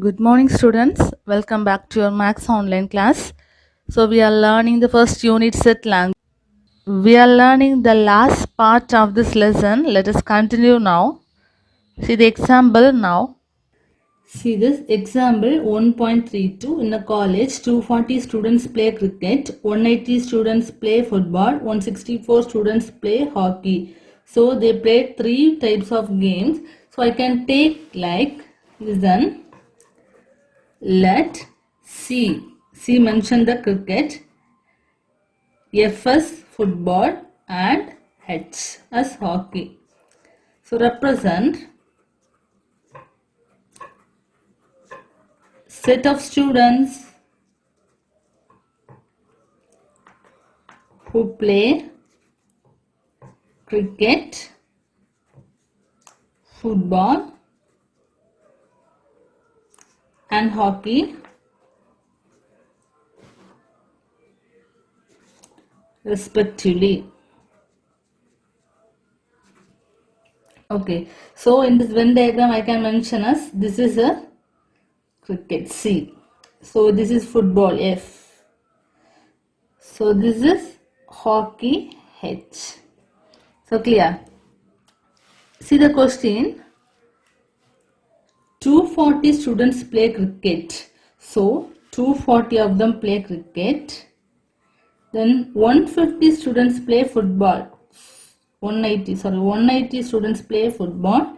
Good morning, students. Welcome back to your Max online class. So, we are learning the first unit set language. We are learning the last part of this lesson. Let us continue now. See the example now. See this example 1.32. In a college, 240 students play cricket, 180 students play football, 164 students play hockey. So, they play three types of games. So, I can take like, listen. Let C mention the cricket, F as football and H as hockey. So represent set of students who play cricket, football and hockey respectively. Okay, so in this Venn diagram I can mention as this is a cricket C. So this is football F. So this is hockey H. So clear? See the question. 240 students play cricket. So 240 of them play cricket. Then 150 students play football. 180 students play football.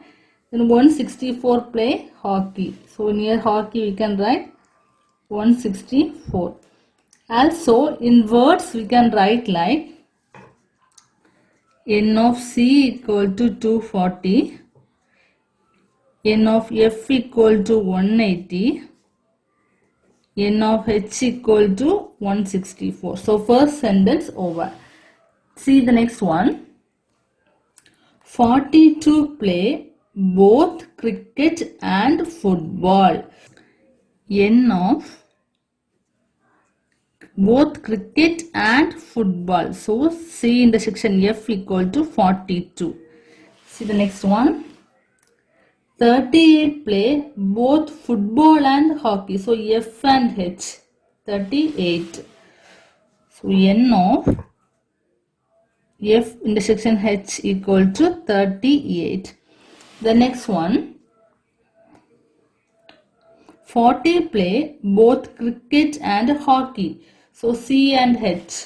Then 164 play hockey. So near hockey we can write 164. Also in words we can write like N of C equal to 240. N of F equal to 180. N of H equal to 164. So first sentence over. See the next one. 42 play both cricket and football. N of both cricket and football. So C intersection F equal to 42. See the next one. 38 play both football and hockey. So F and H. 38. So N of F intersection H equal to 38. The next one. 40 play both cricket and hockey. So C and H.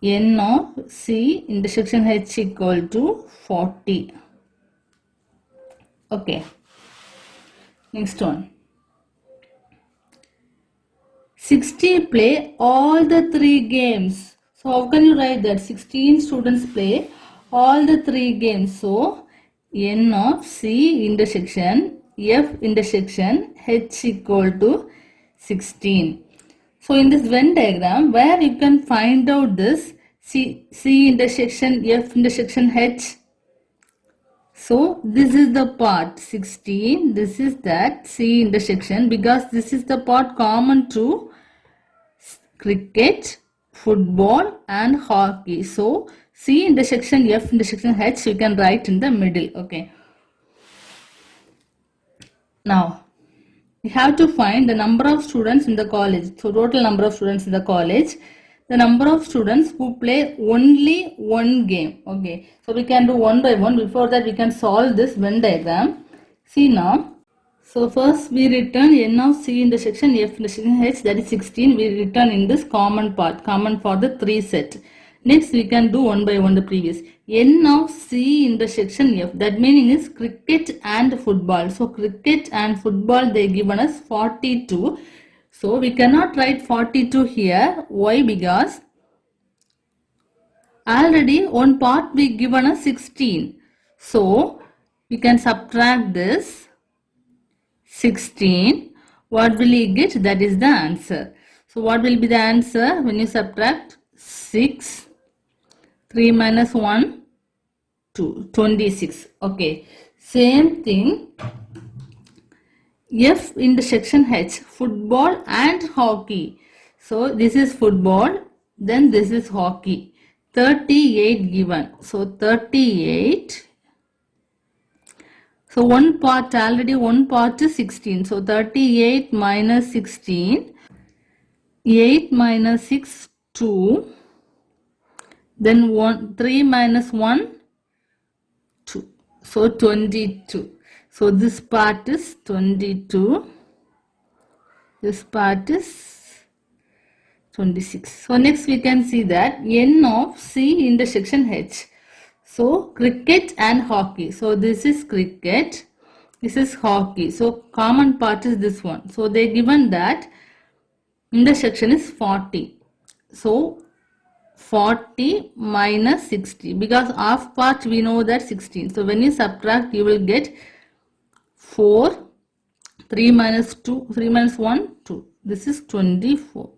N of C intersection H equal to 40. Okay. Next one. 60 play all the three games. So how can you write that? 16 students play all the three games. So N of C intersection F intersection H equal to 16. So in this Venn diagram where you can find out this C intersection F intersection H. So this is the part 16, this is that C intersection because this is the part common to cricket, football and hockey. So C intersection F intersection H you can write in the middle. Okay. Now we have to find the number of students in the college. So total number of students in the college. The number of students who play only one game. Okay. So we can do one by one. Before that we can solve this Venn diagram. See now. So first we return N of C intersection F intersection H, that is 16. We return in this common part. Common for the 3 set. Next we can do one by one the previous. N of C intersection F, that meaning is cricket and football. So cricket and football they given us 42. So we cannot write 42 here. Why? Because already one part we given us 16. So we can subtract this 16. What will you get? That is the answer. So what will be the answer when you subtract 6? 3 minus 1, 2, 26. Okay. Same thing. F intersection H, football and hockey. So this is football, then this is hockey. 38 given. So 38 So one part is 16. So 38 minus 16, 8 minus 6, 2. Then 3 minus 1, 2. So 22. So this part is 22. This part is 26. So next we can see that N of C intersection H. So cricket and hockey. So this is cricket. This is hockey. So common part is this one. So they given that intersection is 40. So 40 minus 60, because half part we know that 16. So when you subtract, you will get 4, 3 minus 2, 3 minus 1, 2. This is 24.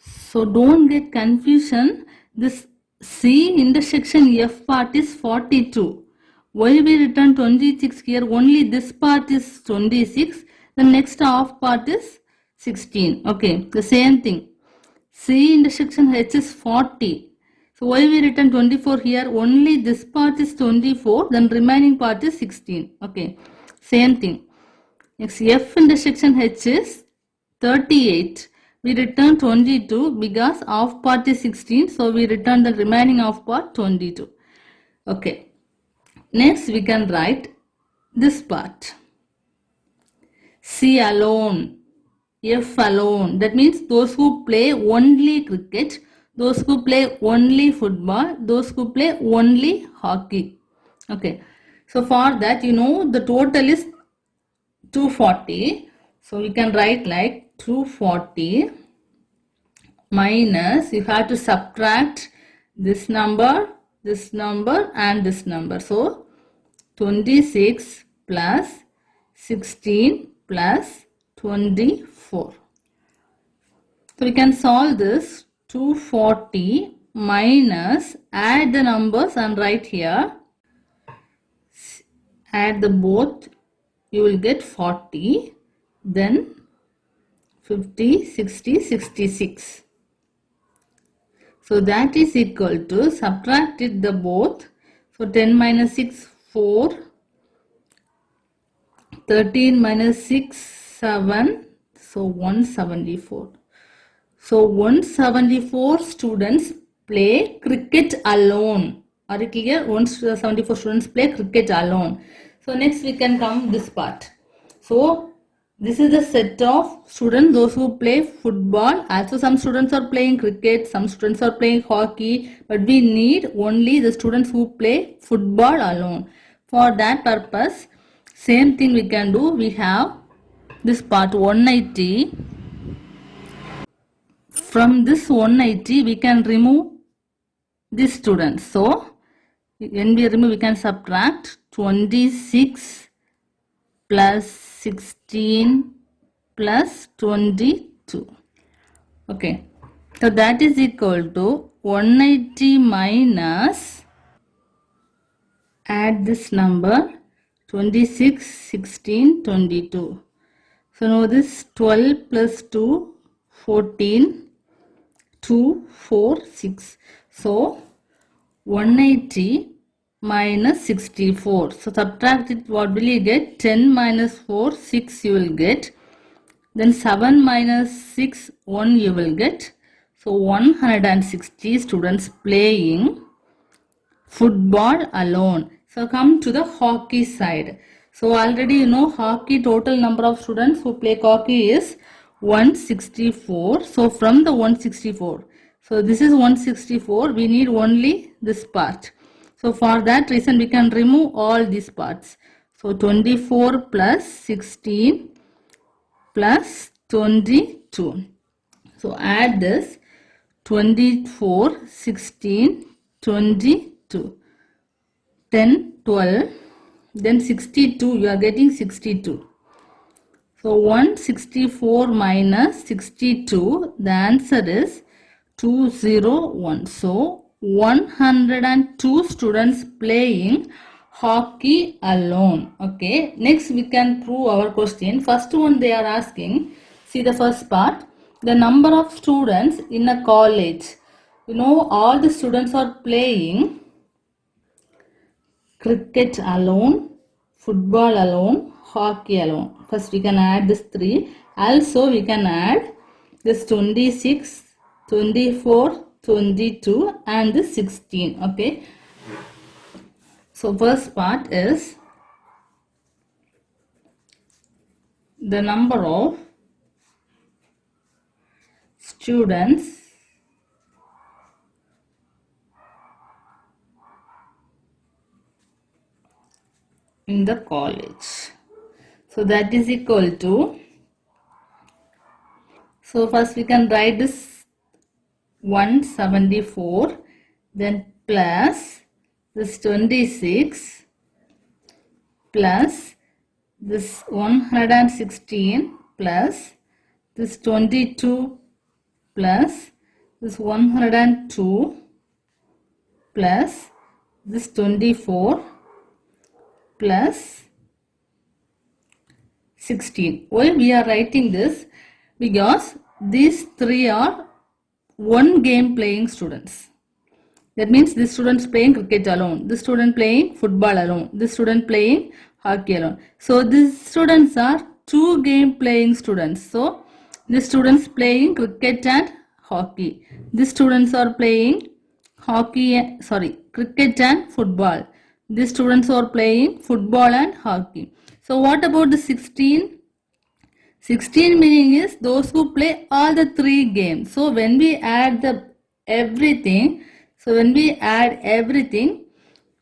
So don't get confusion. This C intersection F part is 42. Why we written 26 here? Only this part is 26. The next half part is 16. Okay, the same thing. C intersection H is 40. So why we written 24 here? Only this part is 24. Then remaining part is 16. Okay, same thing. Next, F intersection H is 38. We return 22 because half part is 16. So we return the remaining half part 22. Okay. Next we can write this part. C alone, F alone. That means those who play only cricket, those who play only football, those who play only hockey. Okay. So for that, the total is 240. So we can write like 240 minus, you have to subtract this number and this number. So 26 plus 16 plus 24. So we can solve this. 240 minus, add the numbers and write here. Add the both, you will get 40, then 50, 60, 66. So that is equal to, subtract it the both. So 10 minus 6, 4. 13 minus 6, 7. So 174. So 174 students play cricket alone. Are you clear? 174 students play cricket alone. So next we can come this part. So this is the set of students, those who play football. Also some students are playing cricket, some students are playing hockey, but we need only the students who play football alone. For that purpose, same thing we can do. We have this part 180. From this 180, we can remove these students. So when we remove, we can subtract 26 plus 16 plus 22. Okay, so that is equal to 180 minus, add this number, 26, 16, 22. So now this 12 plus 2, 14, 2, 4, 6. So 180 minus 64. So subtract it, what will you get? 10 minus 4, 6 you will get. Then 7 minus 6, 1 you will get. So 160 students playing football alone. So come to the hockey side. So already hockey total number of students who play hockey is 164. So from the 164, so this is 164, we need only this part. So for that reason we can remove all these parts. So 24 plus 16 plus 22. So add this, 24, 16, 22. 10, 12, then 62, you are getting 62. So 164 minus 62, the answer is 201. So 102 students playing hockey alone. Okay, next we can prove our question. First one they are asking, see the first part, the number of students in a college. All the students are playing cricket alone, football alone, hockey alone. First we can add this 3. Also we can add this 26, 24, 22 and this 16. Okay. So first part is the number of students in the college. So that is equal to, so first we can write this 174, then plus this 26 plus this 116 plus this 22 plus this 102 plus this 24 plus 16. Why we are writing this? Because these 3 are one game playing students. That means this student playing cricket alone, this student playing football alone, this student playing hockey alone. So these students are 2 game playing students. So these students playing cricket and hockey. These students are playing cricket and football. These students are playing football and hockey. So what about the 16? 16 meaning is those who play all the 3 games. So when we add everything,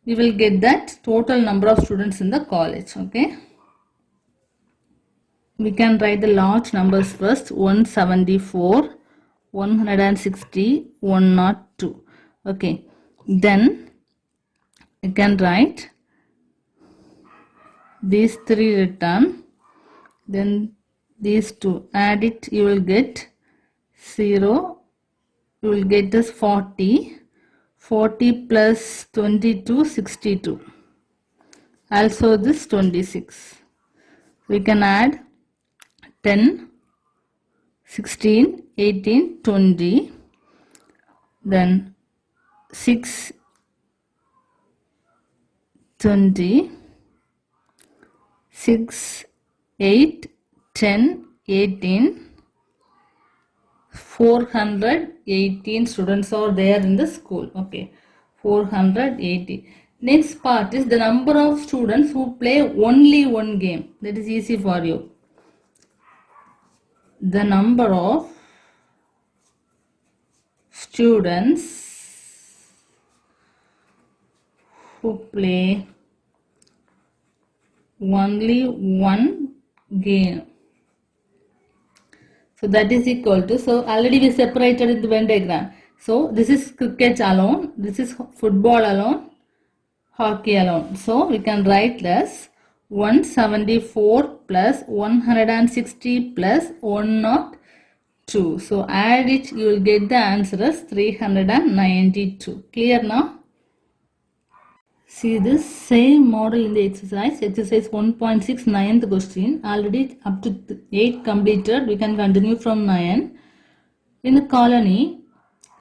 we will get that total number of students in the college. Okay. We can write the large numbers first. 174, 160, 102. Okay. Then you can write these 3 written. Then these 2. Add it. You will get 0. You will get this 40. 40 plus 22, 62. Also this 26. We can add 10, 16, 18, 20. Then 6, 20, 6, 8, 10, 18. 418 students are there in the school. Okay, 480. Next part is the number of students who play only one game. That is easy for you. The number of students who play only one game. So that is equal to, so already we separated in the Venn diagram. So this is cricket alone, this is football alone, hockey alone. So we can write this 174 plus 160 plus 102. So add it, you will get the answer as 392. Clear now? See this same model in the exercise 1.6 9th question. Already up to 8 completed. We can continue from 9. In the colony,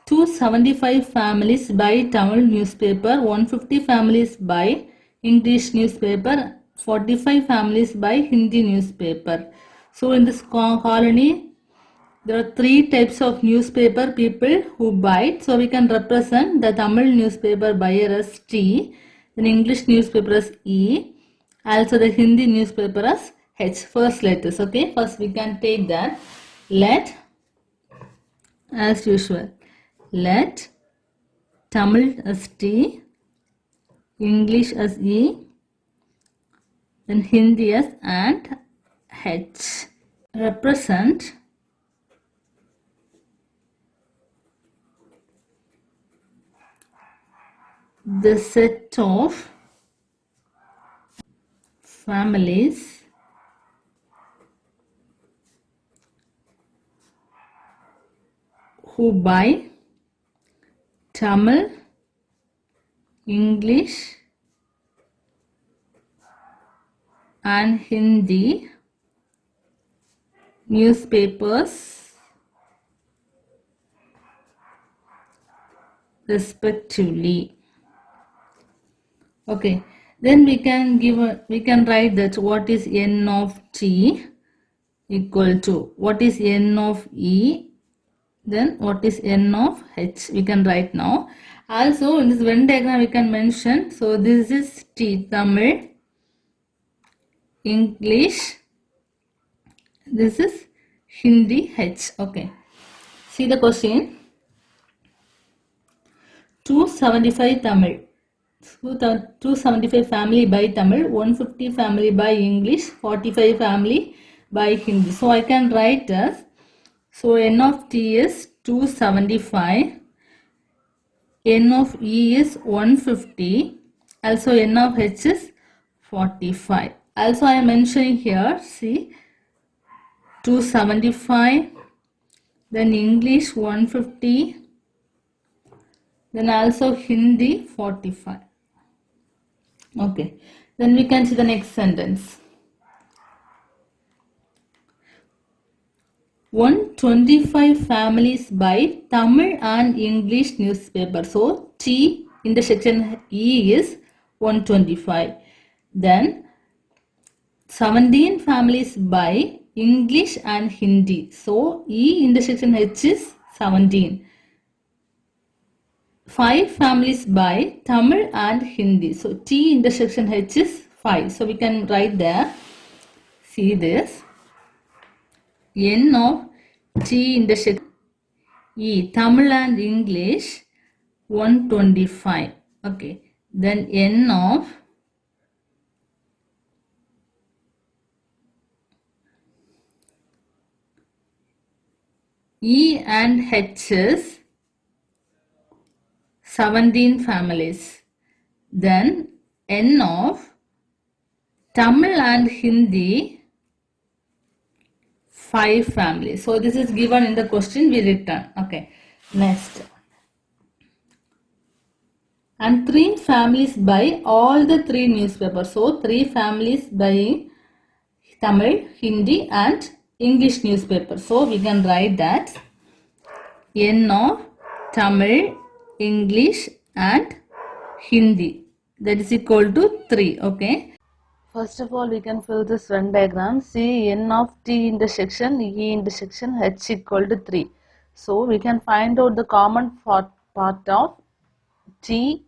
275 families buy Tamil newspaper, 150 families buy English newspaper, 45 families buy Hindi newspaper. So in this colony, there are 3 types of newspaper people who buy it. So we can represent the Tamil newspaper buyer as T, then English newspaper as E, also the Hindi newspaper as H, first letters. Okay, first we can take that. Let, as usual, let Tamil as T, English as E, then Hindi as and H. Represent the set of families who buy Tamil, English and Hindi newspapers respectively. Okay, Then we can write that what is n of t equal to what is n of e, then what is n of h, we can write now. Also in this Venn diagram we can mention, so this is T, Tamil, English, this is Hindi, H. Okay, see the question. 275 Tamil, 275 family by Tamil, 150 family by English, 45 family by Hindi. So I can write as, so n of t is 275, n of e is 150, also n of h is 45. Also I am mentioning here, see, 275, then English 150, then also Hindi 45. Okay, then we can see the next sentence. 125 families buy Tamil and English newspaper. So T intersection E is 125. Then 17 families buy English and Hindi. So E intersection H is 17. 5 families buy Tamil and Hindi. So T intersection H is 5. So we can write there. See this. N of T intersection E, Tamil and English 125. Okay. Then N of E and H is 17 families. Then N of Tamil and Hindi 5 families. So this is given in the question we return. Okay. Next. And 3 families buy all the 3 newspapers. So 3 families buying Tamil, Hindi and English newspaper. So we can write that N of Tamil, English and Hindi, that is equal to 3. Okay. First of all, we can fill this Venn diagram. See, N of T intersection E intersection H equal to 3. So we can find out the common part of T,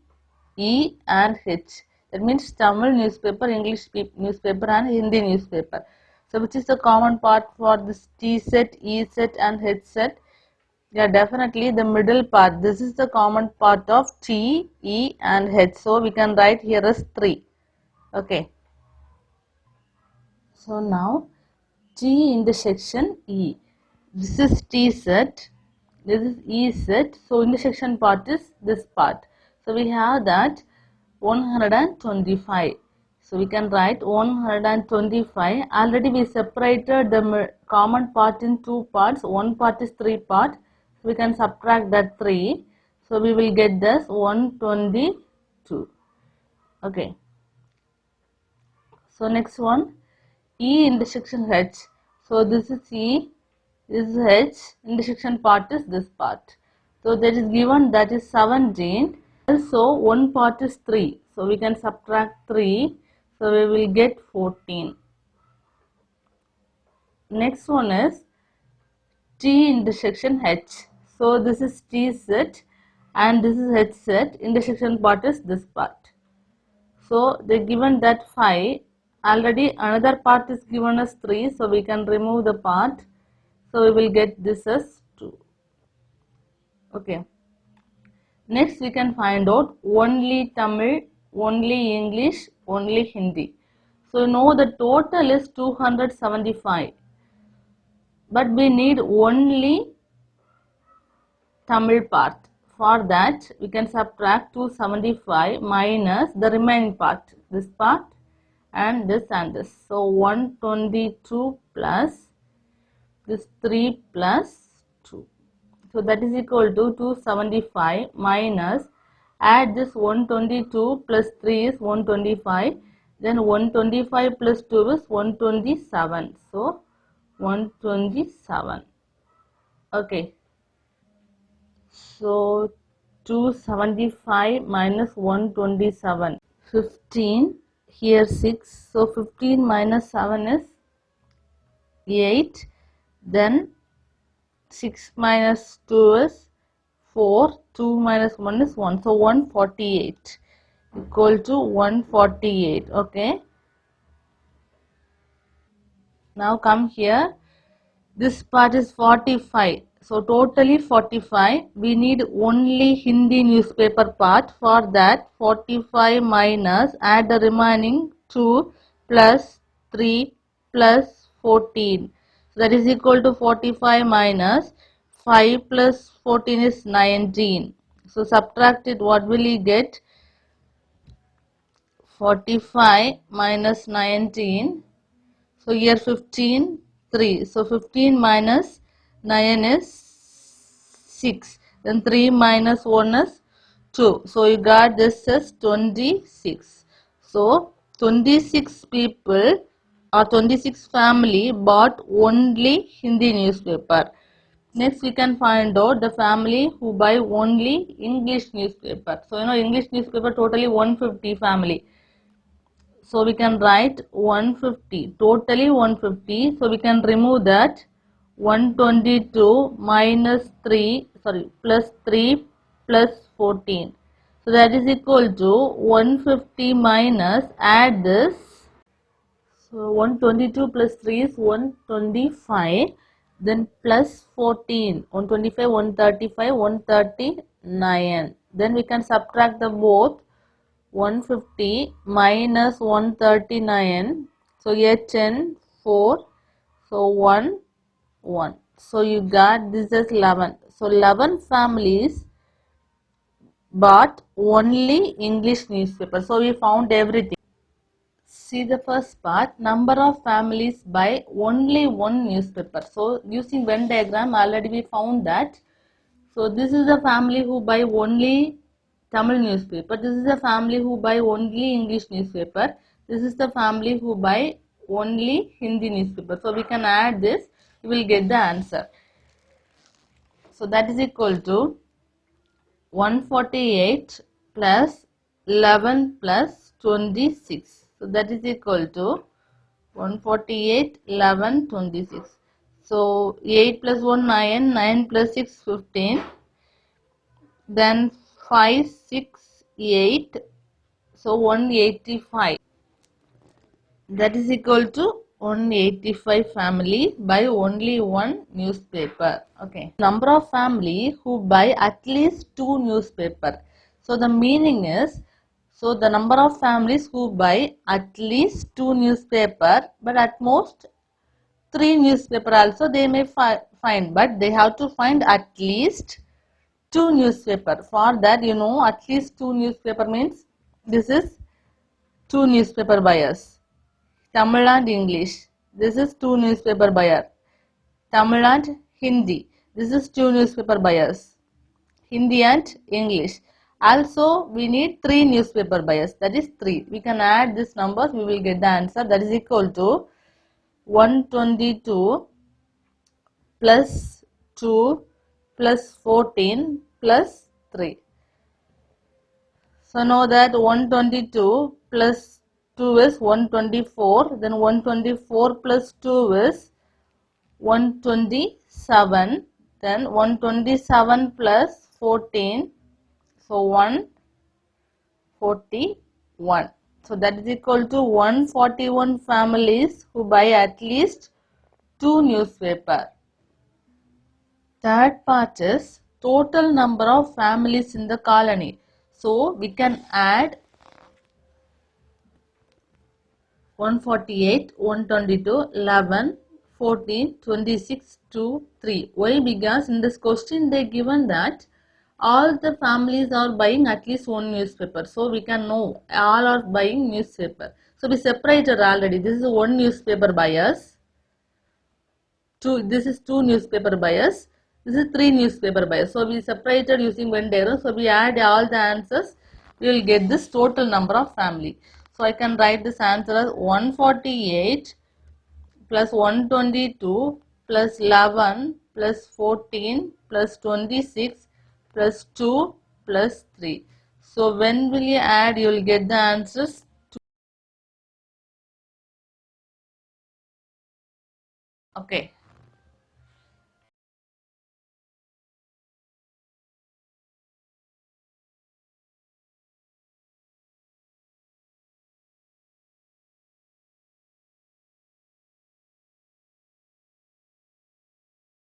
E and H. That means Tamil newspaper, English newspaper and Hindi newspaper. So which is the common part for this T set, E set and H set? Yeah, definitely the middle part. This is the common part of T, E and H. So we can write here as 3. Okay. So now T intersection E. This is T set. This is E set. So intersection part is this part. So we have that 125. So we can write 125. Already we separated the common part in 2 parts. One part is 3 part. So we can subtract that 3. So we will get this 122. Okay. So next one, E intersection H. So this is E, this is H, intersection part is this part. So that is given, that is 17. Also one part is 3. So we can subtract 3. So we will get 14. Next one is T intersection H. So this is T set and this is H set. Intersection part is this part. So they given that 5. Already another part is given as 3. So we can remove the part. So we will get this as 2. Okay. Next we can find out only Tamil, only English, only Hindi. So know the total is 275. But we need only Tamil part. For that we can subtract 275 minus the remaining part. This part and this and this. So 122 plus this 3 plus 2. So that is equal to 275 minus, add this 122 plus 3 is 125. Then 125 plus 2 is 127. So 127. Okay. So 275 minus 127. 15 here 6. So 15 minus 7 is 8. Then 6 minus 2 is 4. 2 minus 1 is 1. So 148 equal to 148. Okay. Now come here. This part is 45. So totally 45. We need only Hindi newspaper part. For that 45 minus, add the remaining 2 plus 3 plus 14. So that is equal to 45 minus 5 plus 14 is 19. So subtract it, what will you get? 45 minus 19. So here 15, 3. So 15 minus 9 is 6. Then 3 minus 1 is 2. So you got this as 26. So 26 people or 26 family bought only Hindi newspaper. Next we can find out the family who buy only English newspaper. So English newspaper totally 150 family. So we can write 150, totally 150. So we can remove that 122 minus 3, plus 3 plus 14. So that is equal to 150 minus, add this. So 122 plus 3 is 125. Then plus 14, 125, 135, 139. Then we can subtract the both. 150 minus 139. So here 10, 4. So 1, 1. So you got this as 11. So 11 families bought only English newspaper. So we found everything. See the first part, number of families buy only one newspaper. So using Venn diagram already we found that. So this is the family who buy only Tamil newspaper. This is the family who buy only English newspaper. This is the family who buy only Hindi newspaper. So we can add this, we will get the answer. So that is equal to 148 plus 11 plus 26. So that is equal to 148, 11, 26. So 8 plus 1, 9, 9 plus 6, 15. Then 5, 6, 8. So 185. That is equal to 185 family buy only one newspaper. Okay. Number of family who buy at least two newspaper. So the meaning is, so the number of families who buy at least two newspaper, but at most three newspaper also they may find, but they have to find at least two newspaper. For that at least two newspaper means this is two newspaper buyers, Tamil and English. This is two newspaper buyer, Tamil and Hindi. This is two newspaper buyers, Hindi and English. Also we need three newspaper buyers, that is 3. We can add this numbers, we will get the answer. That is equal to 122 plus 2 plus 14 plus 3. So know that 122 plus 2 is 124. Then 124 plus 2 is 127. Then 127 plus 14. So 141. So that is equal to 141 families who buy at least two newspaper. Third part is total number of families in the colony. So we can add 148, 122, 11, 14, 26, 2, 3. Why? Because in this question they given that all the families are buying at least one newspaper. So we can know all are buying newspaper. So we separated already. This is one newspaper buyers. This is two newspaper buyers. This is three newspaper buyers. So we separated using Venn diagram. So we add all the answers. We will get this total number of family. So I can write this answer as 148 plus 122 plus 11 plus 14 plus 26 plus 2 plus 3. So when will you add, you will get the answers Okay.